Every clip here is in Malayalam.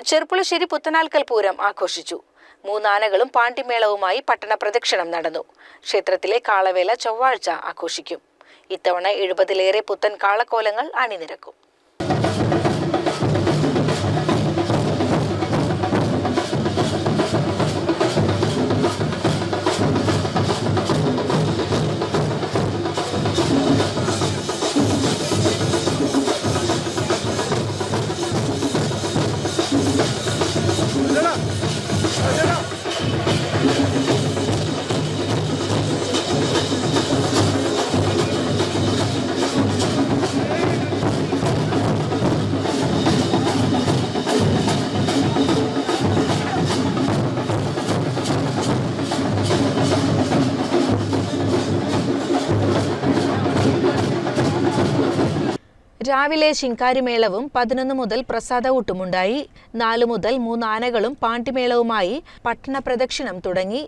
ചെർപ്പുളശ്ശേരി പുത്തനാൽക്കൽ പൂരം ആഘോഷിച്ചു. മൂന്നാനകളും പാണ്ടിമേളവുമായി പട്ടണ പ്രദക്ഷിണം നടന്നു. ക്ഷേത്രത്തിലെ കാളവേല ചൊവ്വാഴ്ച ആഘോഷിക്കും. ഇത്തവണ 70-ലേറെ പുത്തൻ കാളക്കോലങ്ങൾ അണിനിരക്കും. രാവിലെ ശിങ്കാരിമേളവും 11 മുതൽ പ്രസാദഊട്ടുമുണ്ടായി. 4 മുതൽ 3 ആനകളും പാണ്ടിമേളവുമായി പട്ടണ പ്രദക്ഷിണം തുടങ്ങി.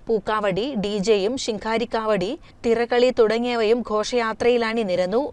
പൂക്കാവടി, ഡിജെയും ശിങ്കാരിക്കാവടി, തിറകളി തുടങ്ങിയവയും ഘോഷയാത്രയിലണിനിരന്നു.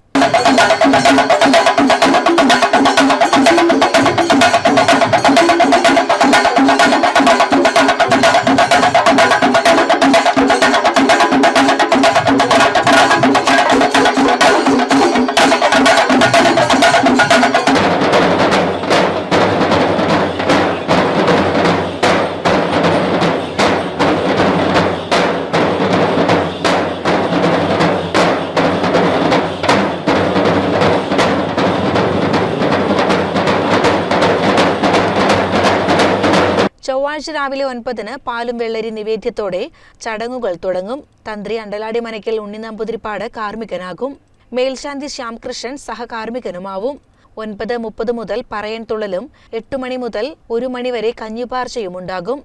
ചൊവ്വാഴ്ച രാവിലെ 9-ന് പാലും വെള്ളരി നിവേദ്യത്തോടെ ചടങ്ങുകൾ തുടങ്ങും. തന്ത്രി അണ്ടലാടി മനയ്ക്കൽ ഉണ്ണി നമ്പൂതിരിപ്പാട് കാർമ്മികനാകും. മേൽശാന്തി ശ്യാംകൃഷ്ണൻ സഹകാർമ്മികനുമാവും. 9:30 മുതൽ പറയൻ തുള്ളലും 8 മണി മുതൽ 1 മണി വരെ കഞ്ഞിപ്പാർച്ചയുമുണ്ടാകും.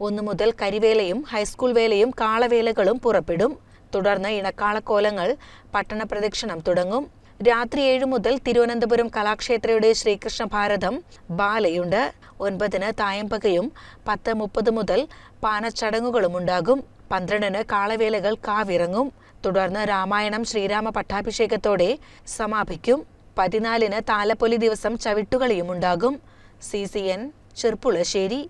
1 മുതൽ കരിവേലയും ഹൈസ്കൂൾ വേലയും കാളവേലകളും പുറപ്പെടും. തുടർന്ന് ഇണക്കാളക്കോലങ്ങൾ പട്ടണ പ്രദക്ഷിണം തുടങ്ങും. രാത്രി 7 മുതൽ തിരുവനന്തപുരം കലാക്ഷേത്രയുടെ ശ്രീകൃഷ്ണ ഭാരതം ബാലയുണ്ട്. 9-ന് തായമ്പകയും 10:30 മുതൽ പാനച്ചടങ്ങുകളുമുണ്ടാകും. 12-ന് കാളവേലകൾ കാവിറങ്ങും. തുടർന്ന് രാമായണം ശ്രീരാമ പട്ടാഭിഷേകത്തോടെ സമാപിക്കും. 14-ന് താലപ്പൊലി ദിവസം ചവിട്ടുകളിയുമുണ്ടാകും. CCN ചെർപ്പുളശ്ശേരി.